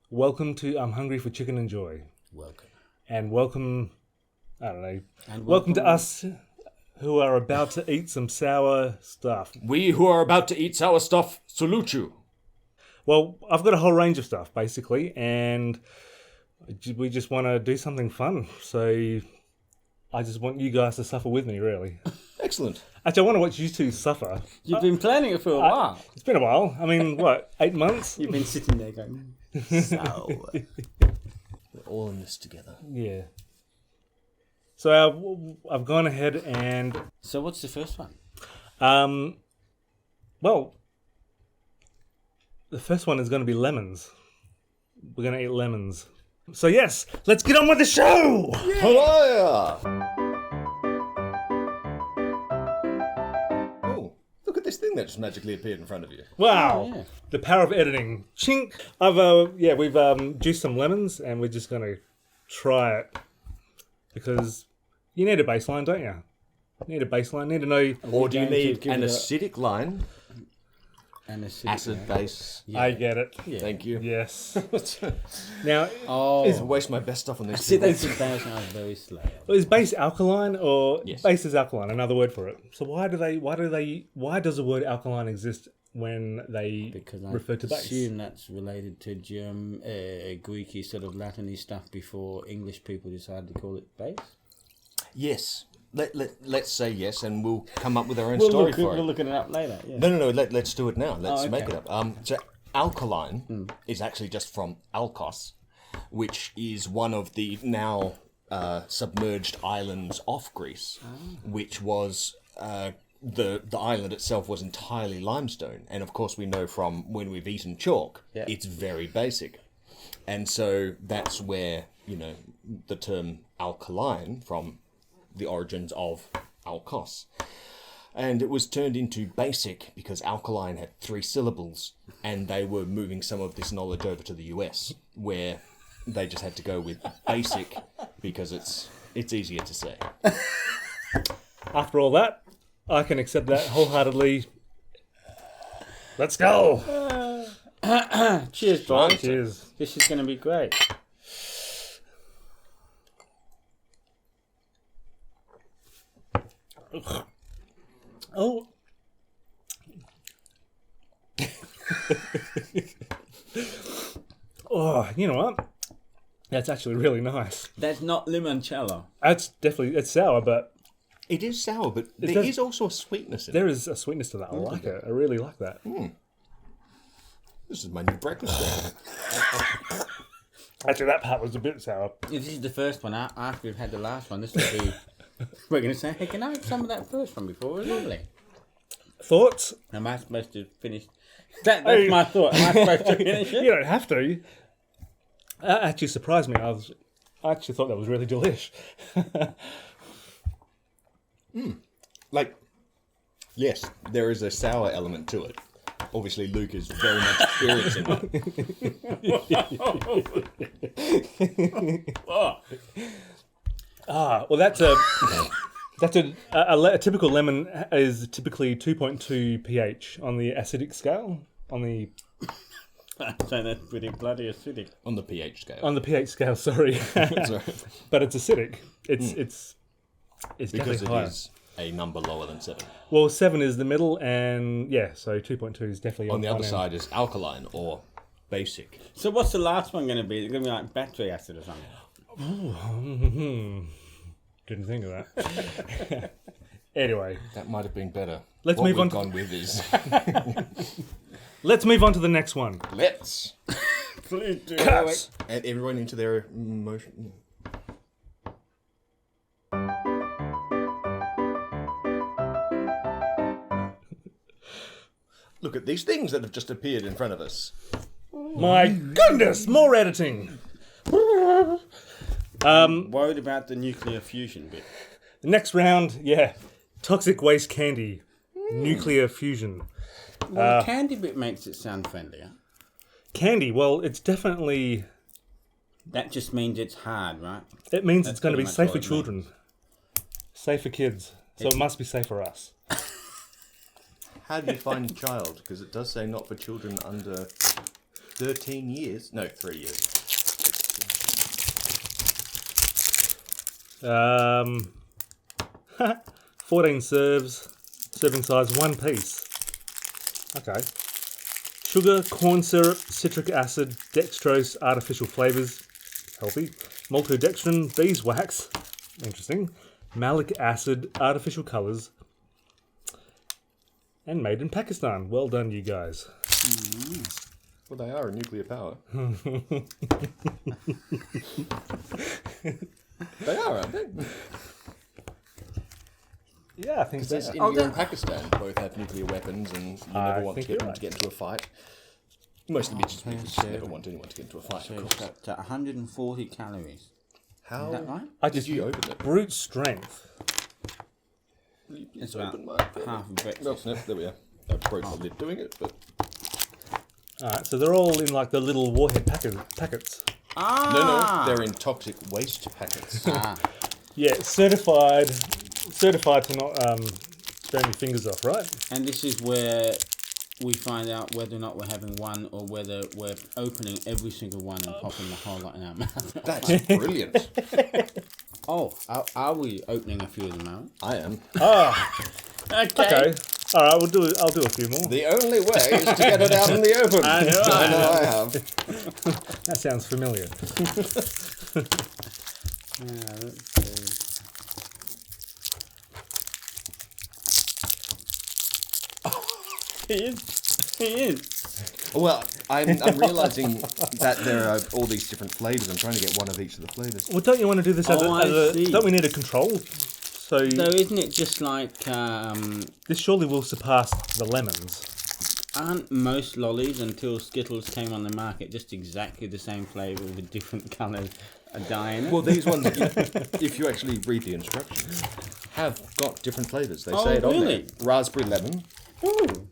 Welcome to I'm Hungry for Chicken and Joy. Welcome. And welcome, I don't know, welcome to us who are about to eat some sour stuff. We who are about to eat sour stuff salute you. Well, I've got a whole range of stuff, basically, and we just want to do something fun. So I just want you guys to suffer with me, really. Excellent. Actually, I want to watch you two suffer. You've been planning it for a while. It's been a while. I mean, what, 8 months? You've been sitting there going, sour. We're all in this together. Yeah. So I've gone ahead and... So what's the first one? Well, the first one is going to be lemons. We're going to eat lemons. So yes, let's get on with the show! Hello! Oh, look at this thing that just magically appeared in front of you. Wow, yeah. The power of editing. Chink! We've juiced some lemons and we're just going to try it. Because you need a baseline, don't you? You need a baseline, need to know... Or do you going to need give an it a- acidic line? Acidic. Base. Yeah. I get it. Yeah. Thank you. Yes. Now, I waste my best stuff on this. Acidic and base are very slow. is base alkaline or Yes. base is alkaline? Another word for it. So why does the word alkaline exist when they Because I refer to base? assume that's related to Greeky sort of Latin-y stuff before English people decided to call it base. Yes. Let's say yes, and we'll come up with our own story for it. We'll look it up later. Yeah. No. Let's do it now. Let's okay. make it up. So alkaline is actually just from Alkos, which is one of the now submerged islands off Greece, which was the island itself was entirely limestone, and of course we know from when we've eaten chalk, it's very basic, and so that's where the term alkaline from the origins of Alkos. And it was turned into basic because alkaline had 3 syllables, and they were moving some of this knowledge over to the US, where they just had to go with basic because it's easier to say. After all that, I can accept that wholeheartedly. Let's go! Cheers, John. Cheers. This is going to be great. Oh. Oh, you know what? That's actually really nice. That's not limoncello. It's sour, but It is sour, but there does- is also a sweetness in it. there is a sweetness to that. I like it. I really like that. This is my new breakfast drink. Actually, that part was a bit sour. If this is the first one, after we've had the last one, this will be... We're going to say, hey, can I have some of that first one before? It was lovely. Thoughts? Am I supposed to finish? That's my thought. Am I supposed to finish it? You don't have to. That actually surprised me. I actually thought that was really delish. Like, yes, there is a sour element to it. Obviously, Luke is very much experienced in that. Well, that's a typical lemon is typically 2.2 pH on the acidic scale. So that's pretty bloody acidic. On the pH scale. On the pH scale, sorry. Sorry. But it's acidic. It's Because definitely it higher. is a number lower than 7. Well, 7 is the middle, and so 2.2 is definitely On the other end. side is alkaline or basic. So what's the last one going to be? It's going to be like battery acid or something. Didn't think of that. Anyway, That might have been better. Let's what move on we've to- gone with is let's move on to the next one. let's. Please do. Cuts. And everyone into their motion. Look at these things that have just appeared in front of us. My goodness, more editing. Worried about the nuclear fusion bit. The next round, toxic waste candy, nuclear fusion. Well, the candy bit makes it sound friendlier. Candy, well, it's definitely... That just means it's hard, right? It means That's it's going to be pretty much safe all for it children. Safe for kids. So it must be safe for us. How do you find child? Because it does say not for children under 13 years. No, 3 years. 14 serves, serving size 1 piece. Okay. Sugar, corn syrup, citric acid, dextrose, artificial flavours, healthy. Maltodextrin, beeswax, interesting. Malic acid, artificial colours, and made in Pakistan. Well done, you guys. Well, they are a nuclear power. They are, aren't they? Yeah, I think so. Because India and Pakistan both have nuclear weapons, and you never want to think get them you're to get into a fight. Mostly because you never want anyone to get into a fight, So of it's course. up to 140 calories. How Is that right? I did just you open it? brute strength. It's about half a breakfast. No, no, there we are. I broke my lid doing it, but... Alright, so they're all in like the little warhead packets. Ah! No, they're in toxic waste packets. Yeah, certified to not burn your fingers off, right? And this is where we find out whether or not we're having one or whether we're opening every single one and popping the whole lot in our mouth. That's brilliant. Oh, are we opening a few of them out? I am. Okay. Alright, I'll do a few more. The only way is to get it out in the open. I know I have. That sounds familiar. Yeah, let's see. He is. Well, I'm realising that there are all these different flavours. I'm trying to get one of each of the flavours. Well, don't you want to do this as Oh, I see. don't we need a control? So So isn't it just like, this surely will surpass the lemons. aren't most lollies until Skittles came on the market just exactly the same flavour with different colours dye in it? Well, these ones, if you actually read the instructions, have got different flavours. They say it on really? there. Raspberry lemon, Ooh.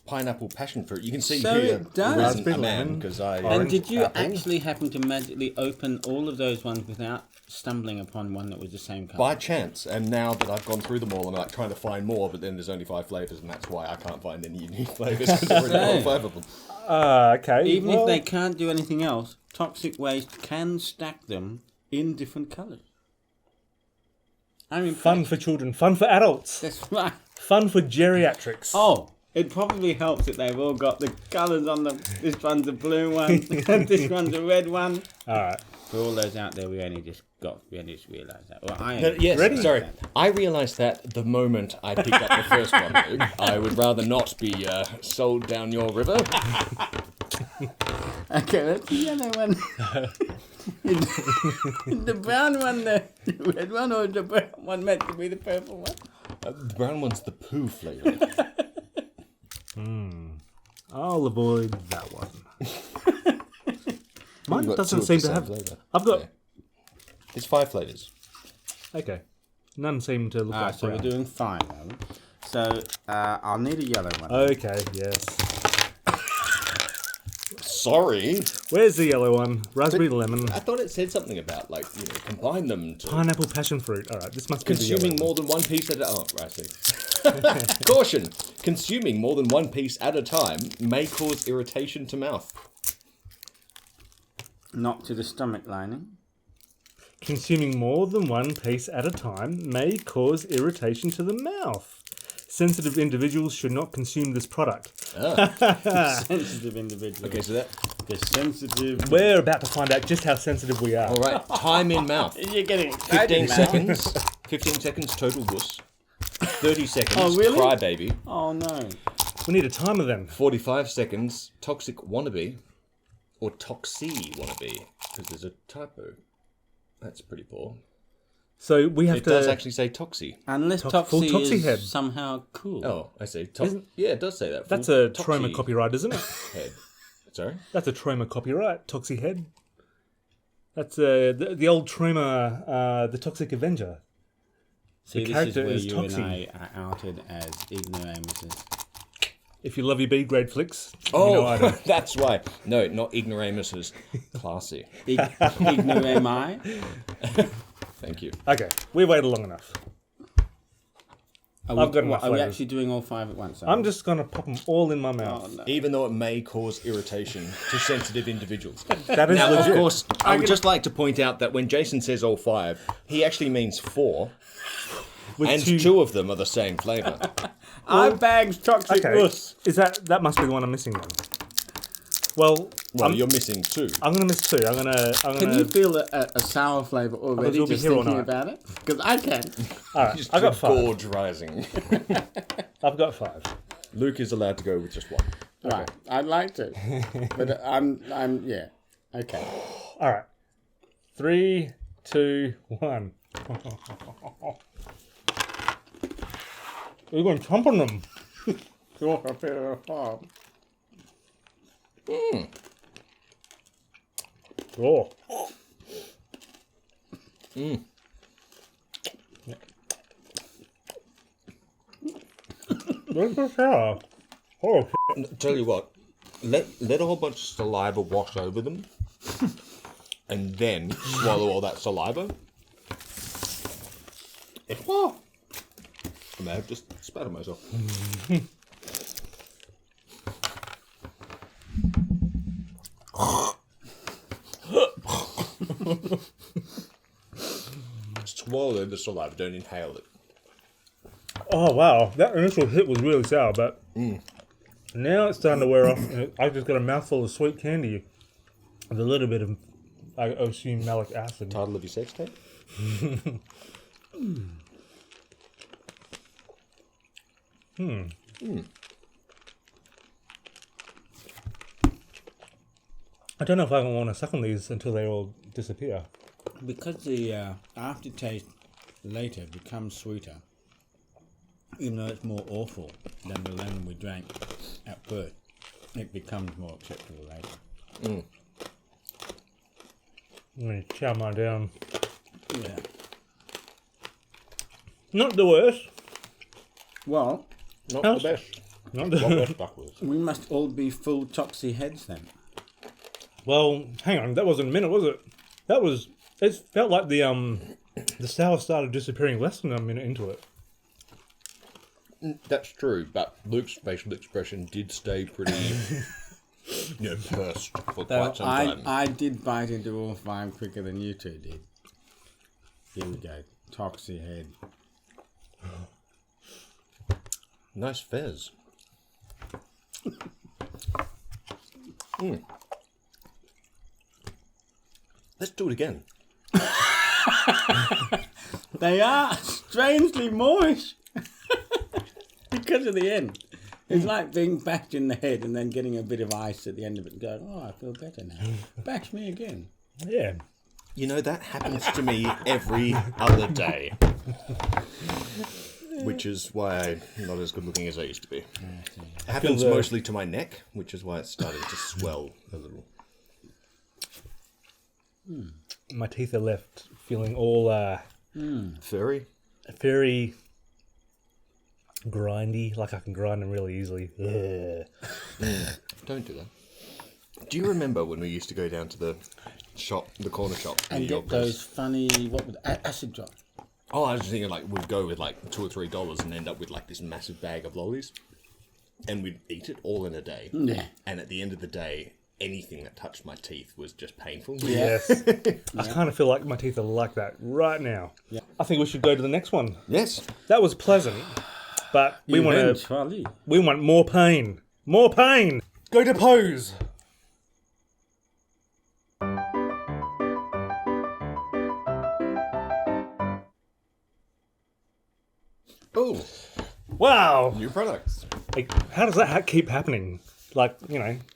pineapple passion fruit. You can see So here it does. there isn't Raspberry a man lemon, because I... And orange, did you apple. actually happen to magically open all of those ones without stumbling upon one that was the same colour? By chance, and now that I've gone through them all, I'm like trying to find more, but then there's only 5 flavours, and that's why I can't find any unique flavours because there are only 5 of them. Okay. Even well, if they can't do anything else, toxic waste can stack them in different colours. I mean, fun for children, fun for adults, That's right. fun for geriatrics. Oh, it probably helps that they've all got the colours on them. This one's a blue one, and this one's a red one. Alright. For all those out there, we only just realised that. Well, I Yes, Ready? sorry. I realised that the moment I picked up the first one, Luke. I would rather not be sold down your river. Okay, that's the yellow one. The brown one, the red one, or the brown one meant to be the purple one? The brown one's the poo flavour. I'll avoid that one. Mine We've got doesn't 2 of seem the to same have. flavour. I've got. Yeah. It's 5 flavours. Okay. None seem to look Ah, like so we're brown. doing fine now. So I'll need a yellow one. Okay, yes. Sorry. Where's the yellow one? Raspberry lemon. I thought it said something about, like, you know, combine them to... Pineapple passion fruit. Alright, this must be the Consuming yellow more than one piece at a... Oh, right, I see. Caution! Consuming more than one piece at a time may cause irritation to mouth. Not to the stomach lining. one. Consuming more than one piece at a time may cause irritation to the mouth. Sensitive individuals should not consume this product. Sensitive individual. Okay, so that... The sensitive. We're about to find out just how sensitive we are. All right, time in mouth. You're getting excited 15 now. seconds. 15 seconds, total wuss. 30 seconds, Oh, really? crybaby. Oh no. We need a timer then. 45 seconds, toxic wannabe. Or toxie wannabe. Because there's a typo. That's pretty poor. So we have It to. does actually say toxie. Unless full Toxie Toxie is head. somehow cool. Oh, I see. Isn't- Yeah, it does say that. That's Full a Troma toxie copyright, isn't it? head. Sorry? That's a Troma copyright. Toxie head. That's the old Troma, the Toxic Avenger. See, the this is character where is you Toxie. and I are outed as ignoramuses. If you love your B grade flicks, Oh, you know I don't. that's why. No, not ignoramuses. Classy. Ignorami? Thank you. Okay, we waited long enough. I've got enough Are we flavours. actually doing all 5 at once? I'm just gonna pop them all in my mouth. Oh, no. Even though it may cause irritation to sensitive individuals. That is Now, legit. of course, I would just like to point out that when Jason says all 5, he actually means 4, With and two- 2 of them are the same flavour. I bags toxic Okay, wuss. is that must be the one I'm missing then? Well, Well, you're missing 2. I'm gonna miss 2. I'm gonna. Can you feel a sour flavour already you'll be just here all thinking night. about it? Because I can. All right, I got 5. Gorge rising. I've got 5. Luke is allowed to go with just 1. Right, I'd like to, but I'm yeah. Okay. All right, 3, 2, 1. We're going to chomp on them. Oh. That's so sour. Oh, Tell you what, let a whole bunch of saliva wash over them, and then swallow all that saliva. I may have just spat on myself. Swallow the saliva, don't inhale it. oh wow, that initial hit was really sour, but now it's starting to wear off. And I've just got a mouthful of sweet candy with a little bit of, I assume, malic acid. Title of your sex tape? I don't know if I want to suck on these until they all disappear. Because the aftertaste later becomes sweeter, even though it's more awful than the lemon we drank at first, it becomes more acceptable later. Let me chow mine down. Yeah. Not the worst. Well, Not How's- the best. Not What the we're stuck with. we must all be full toxy heads then. Well, hang on, that wasn't a minute, was it? That was. It felt like the sour started disappearing less than a minute into it. That's true, but Luke's facial expression did stay pretty, pursed for Though quite some time. I did bite into all 5 quicker than you two did. Here we go. Toxy head. Nice fez. Let's do it again. They are strangely moist because of the end. It's like being bashed in the head and then getting a bit of ice at the end of it and going, oh, I feel better now. Bash me again. Yeah. You know, that happens to me every other day. Which is why I'm not as good looking as I used to be. It happens the- mostly to my neck, which is why it's starting to swell a little. My teeth are left feeling all Furry? very grindy, like I can grind them really easily. Ugh. Don't do that. Do you remember when we used to go down to the shop, the corner shop, in And New York get those funny, what would acid drop. Oh, I was just thinking, like, we'd go with, like, $2 or $3 and end up with, like, this massive bag of lollies. And we'd eat it all in a day. Yeah. And at the end of the day, anything that touched my teeth was just painful. Yes. I kind of feel like my teeth are like that right now. Yeah. I think we should go to the next one. Yes. That was pleasant, but we Eventually. want more pain. More pain. Go to pose. Oh, Wow. new products. Like, how does that keep happening? Like,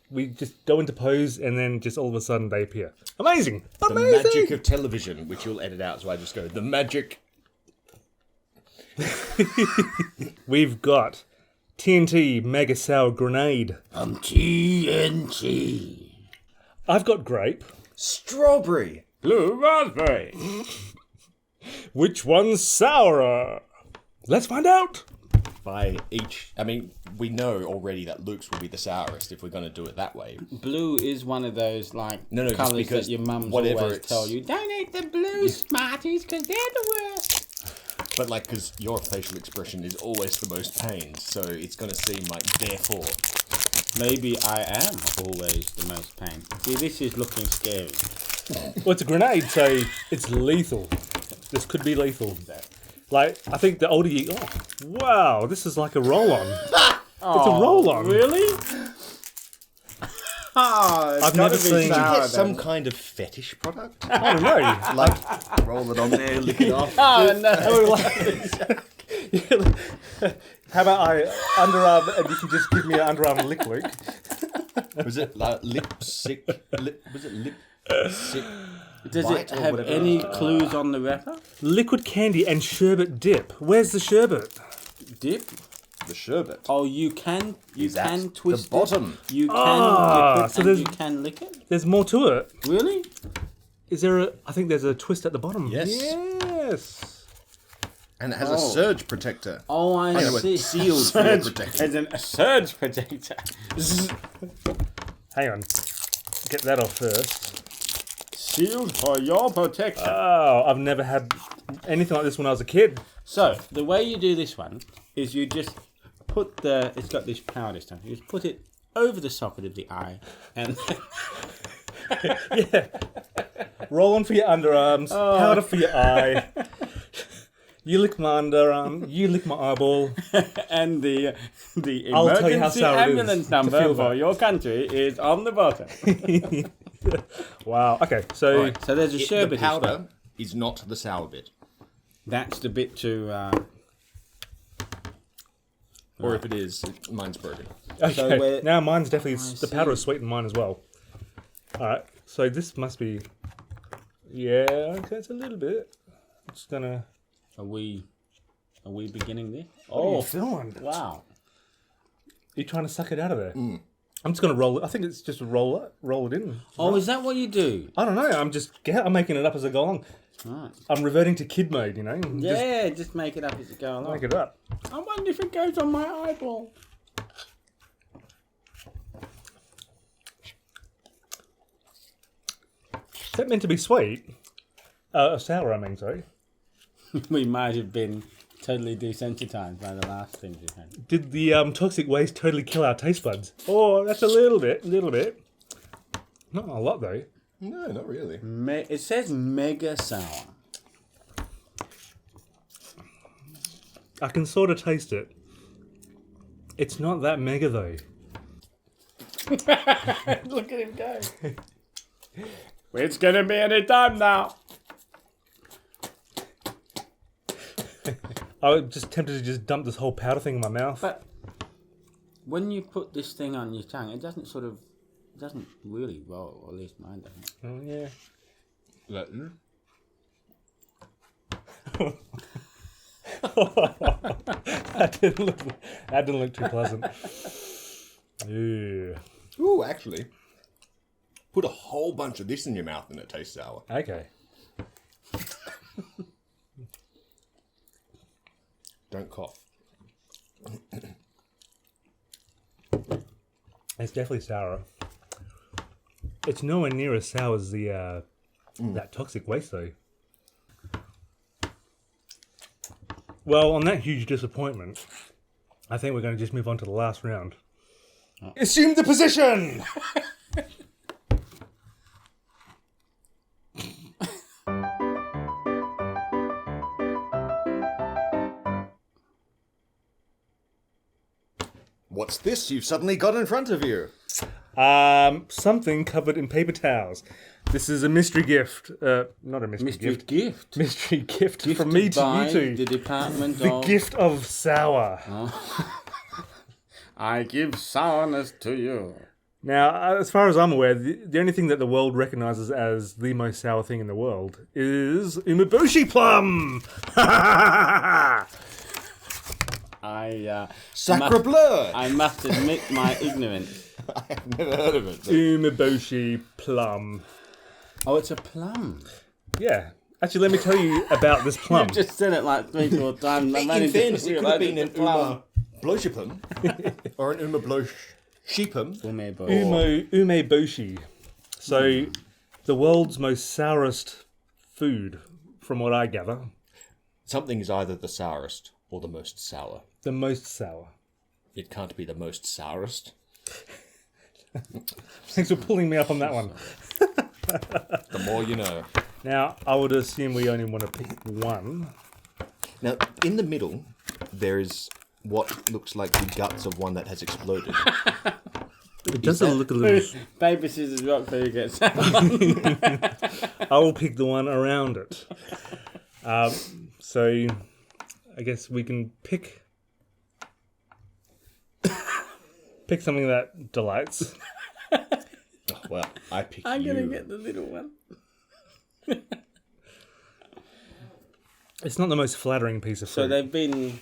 we just go into pose and then just all of a sudden they appear. Amazing. The Amazing. magic of television, which you'll edit out, so I just go, the magic. We've got TNT Mega Sour Grenade. TNT. I've got grape. Strawberry. Blue raspberry. Which one's sourer? Let's find out. by each. I mean, we know already that Luke's will be the sourest if we're going to do it that way. Blue is one of those like No, just colours because that your mums whatever always it's- tell you, don't eat the blue Smarties because they're the worst. But like, because your facial expression is always the most pained, so it's going to seem like therefore. Maybe I am always the most pain. See, this is looking scary. Well, it's a grenade, so it's lethal. This could be lethal. Like, I think the older you... Oh, wow, this is like a roll-on. It's a roll-on. Really? Oh, I've never seen- Did you get some kind of fetish product? I don't know. Like, roll it on there, lick it off. Oh no! How about I underarm and you can just give me an underarm lick, Luke? Was it like lip-sick? Was it lip-sick? Does Bite it or have whatever. any clues on the wrapper? Liquid candy and sherbet dip. Where's the sherbet? Dip? The sherbet. Oh, you can Is at can twist the bottom. it. You can Ah, dip it so and there's- you can lick it. There's more to it. Really? Is there a... I think there's a twist at the bottom. Yes. Yes. And it has a surge protector. Oh, I know, a see. sealed Surge protector. as a surge protector. Hang on. Get that off first. Sealed for your protection. Oh, I've never had anything like this when I was a kid. So the way you do this one is you just put the. It's got this powder stuff. You just put it over the socket of the eye, and Roll on for your underarms, powder for your eye. You lick my underarm, you lick my eyeball. and the I'll tell you how emergency sour it is ambulance to number feel for that. your country is on the bottom. Wow. Okay, so So there's a The sherbet powder is not the sour bit. That's the bit to. Or if it is, mine's broken. okay. so where- Now mine's definitely the powder see. is sweet in mine as well. All right. So this must be. Yeah. Okay. It's a little bit. I'm just gonna. Are we beginning this? Oh, feeling. Wow. You're trying to suck it out of there. I'm just gonna roll it. I think it's just roll it in. Oh, is that what you do? I don't know. I'm making it up as I go along. Right. I'm reverting to kid mode. You know. Just Yeah, just make it up as you go along. make it up. I wonder if it goes on my eyeball. Is that meant to be sweet? Sour. I mean, sorry. We might have been totally desensitized by the last things we had. Did the toxic waste totally kill our taste buds? Oh, that's a little bit. Not a lot though. No, not really. It says mega sour. I can sort of taste it. It's not that mega though. Look at him go. It's gonna be any time now. I was just tempted to just dump this whole powder thing in my mouth. But when you put this thing on your tongue, it doesn't really roll, or at least mine doesn't. Oh, yeah. That didn't look too pleasant. Yeah. Ooh, actually. Put a whole bunch of this in your mouth and it tastes sour. Okay. Don't cough. It's definitely sour. It's nowhere near as sour as the that toxic waste though. Well, on that huge disappointment, I think we're going to just move on to the last round. Assume the position! What's this you've suddenly got in front of you? Something covered in paper towels. This is a mystery gift. Not a mystery Mystery gift. gift. Mystery gift from me to by you two. the Department The of... gift of sour. I give sourness to you. Now, as far as I'm aware, the only thing that the world recognises as the most sour thing in the world is Umeboshi plum. Sacre bleu! I must admit my ignorance. I have never heard of it. Umeboshi plum. Oh, it's a plum. Yeah. Actually, let me tell you about this plum. You just said it like 3 or 4 times. In fairness, it could have been an bloshipum or an umebloshipum. Umeboshi. So, the world's most sourest food, from what I gather. Something is either the sourest or the most sour. The most sour. It can't be the most sourest. Thanks for pulling me up on that one. The more you know. Now, I would assume we only want to pick one. Now, in the middle, there is what looks like the guts of one that has exploded. It doesn't look a little... Paper, scissors, rock, paper, gets. I will pick the one around it. So, I guess we can pick something that delights. Well, I pick I'm you. gonna get the little one. It's not the most flattering piece of fruit. So they've been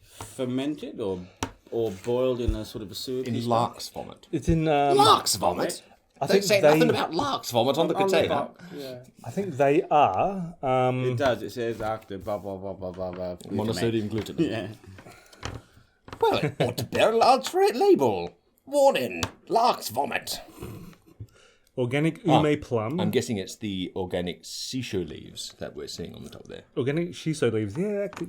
fermented or boiled in a sort of a sewage. In lark's vomit. It's in... Lark's vomit? I Don't think say nothing about lark's vomit on the container. Yeah. I think they are... It does. It says after blah blah blah blah blah blah. Monosodium glutamate. Yeah. Well, it ought to bear a large red label. Warning, lark's vomit. Organic ume plum. I'm guessing it's the organic sisho leaves that we're seeing on the top there. Organic shiso leaves.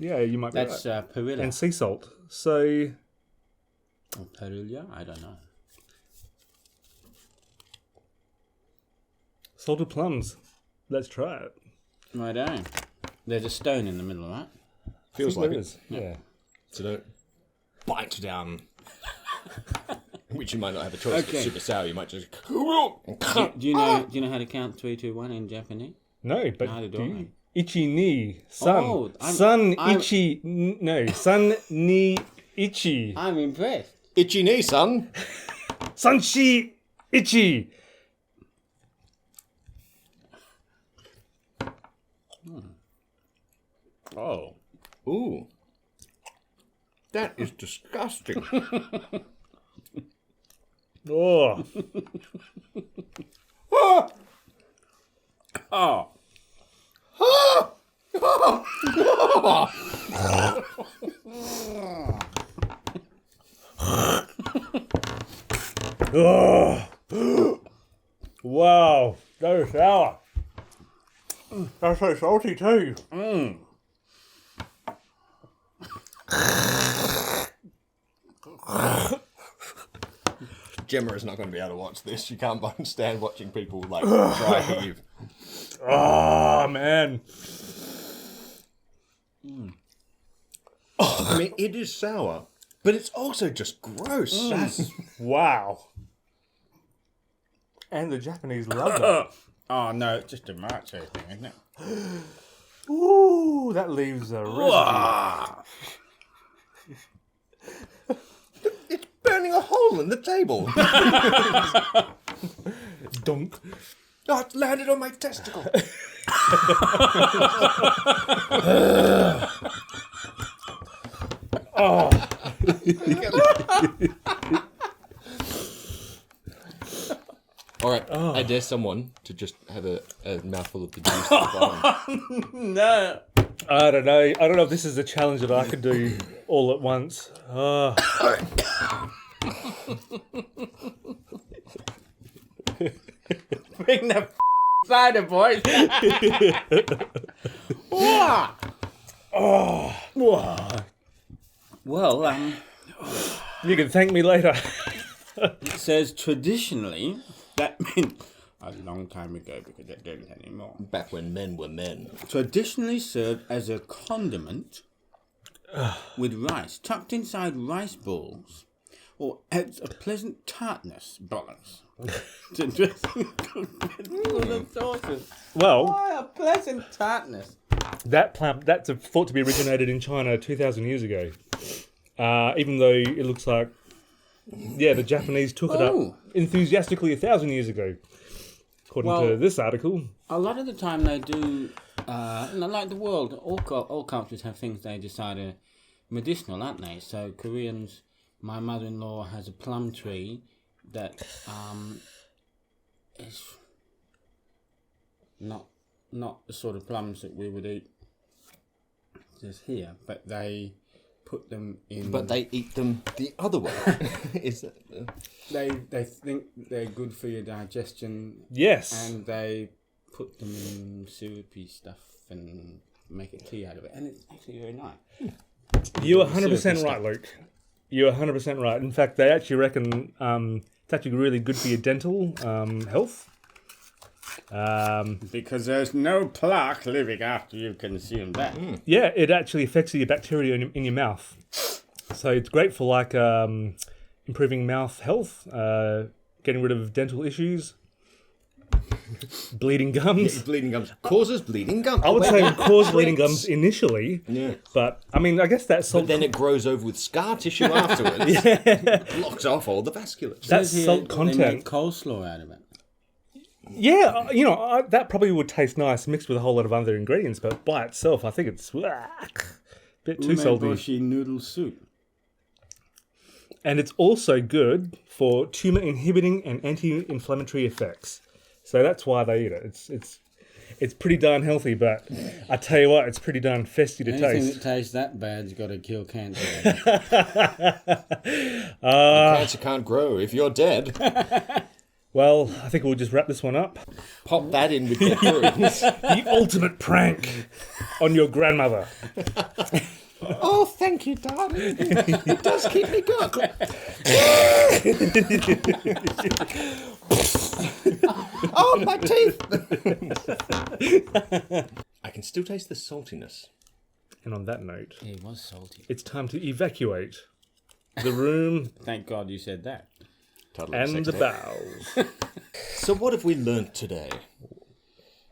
Yeah, you might be That's right. perilla. And sea salt. So, Or perilla? I don't know. salted plums. Let's try it. Right on. There's a stone in the middle of that. Feels like it. is. Yeah. So don't bite down. Which you might not have a choice. If Okay. it's super sour, you might just... Do you know how to count 3, 2, 1 in Japanese? No, but Neither do do I. you? Ichi ni san. Oh, san I'm- ichi. No, san ni ichi. I'm impressed. Itchy knee, son. San shi ichi. Oh. Ooh. That is disgusting. Oh. Oh. Oh. Wow. That is sour. That's so salty too. Gemma is not going to be able to watch this. She can't stand watching people like dry heave. Oh, man. I mean, it is sour, but it's also just gross. Wow. And the Japanese love that. Oh no, it's just a macho thing, isn't it? Ooh, that leaves a residue. It's burning a hole in the table. Dunk. Oh, it landed on my testicle. All right, I dare someone to just have a mouthful of the juice. No. I don't know. I don't know if this is a challenge that I could do all at once. Bring the cider, boys. Well, You can thank me later. it says traditionally, that meant a long time ago because they don't anymore. Back when men were men. Traditionally served as a condiment with rice, tucked inside rice balls, or adds a pleasant tartness, bollocks, to dressing cooked with the sauces. Well, Why a pleasant tartness? that's thought to be originated in China 2,000 years ago. Even though it looks like, the Japanese took it up Oh. enthusiastically 1,000 years ago, according to Well- this article. A lot of the time they do, like the world, all cultures have things they decide are medicinal, aren't they? So Koreans, my mother-in-law has a plum tree that is not the sort of plums that we would eat just here, but they put them in. But they eat them the other way. Is that, they think they're good for your digestion, Yes. and they put them in syrupy stuff and make a tea out of it, and it's actually very nice. You're 100% Syrupy right, Luke. You're 100% right. In fact, they actually reckon it's actually really good for your dental health. Because there's no plaque living after you've consumed that. Yeah, it actually affects your bacteria in your mouth. So it's great for like improving mouth health, getting rid of dental issues, bleeding gums. bleeding gums causes bleeding gums. I would say it cause bleeding gums initially, Yeah. but I mean, I guess that's But then it grows over with scar tissue afterwards. Blocks off all the vasculature. that's Says here salt They content. make coleslaw out of it. Yeah, that probably would taste nice mixed with a whole lot of other ingredients, but by itself, I think it's a bit too salty. Umeboshi noodle soup. And it's also good for tumor inhibiting and anti-inflammatory effects. So that's why they eat it. It's pretty darn healthy, but I tell you what, it's pretty darn festy to Anything taste. that tastes that bad's got to kill cancer. Cancer can't grow if you're dead. Well, I think we'll just wrap this one up. Pop that in with your prunes. The ultimate prank on your grandmother. Oh, thank you, darling. It does keep me good. Oh, my teeth. I can still taste the saltiness. And on that note, It was salty. it's time to evacuate the room Thank God you said that. Toddler and sex the tape. bowels. So what have we learnt today?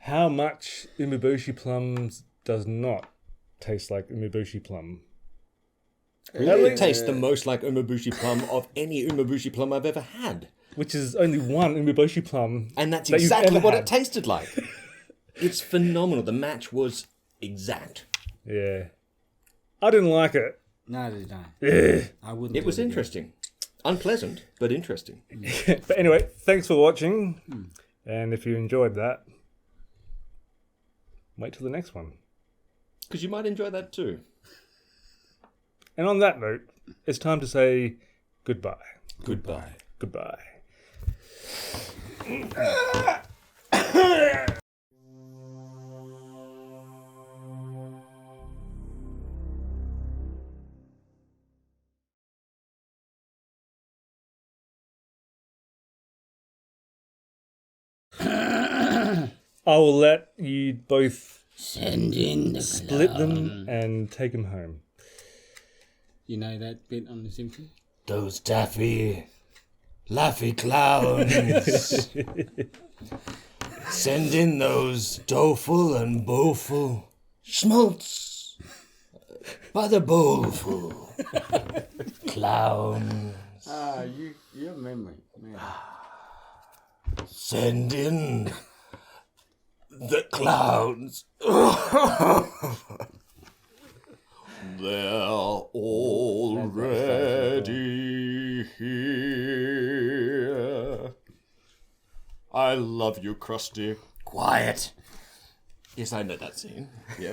How much umeboshi plums does not taste like umeboshi plum? It tastes the most like umeboshi plum of any umeboshi plum I've ever had. Which is only one umeboshi plum. And that's that you've exactly ever what had. it tasted like. It's phenomenal. The match was exact. Yeah. I didn't like it. No, did I? Ugh. I wouldn't. It was do again. interesting. Unpleasant, but interesting. But anyway, thanks for watching. And if you enjoyed that, wait till the next one. Because you might enjoy that too. And on that note, it's time to say goodbye. Goodbye. Goodbye. I will let you both Send in the split them and take them home. You know that bit on The Simpsons? Those daffy, laughy clowns. Send in those doleful and bowful schmaltz by the bowlful clown. Ah, your memory. Man. Send in the clowns. They're already here. I love you, Krusty. Quiet. Yes, I know that scene. Yeah.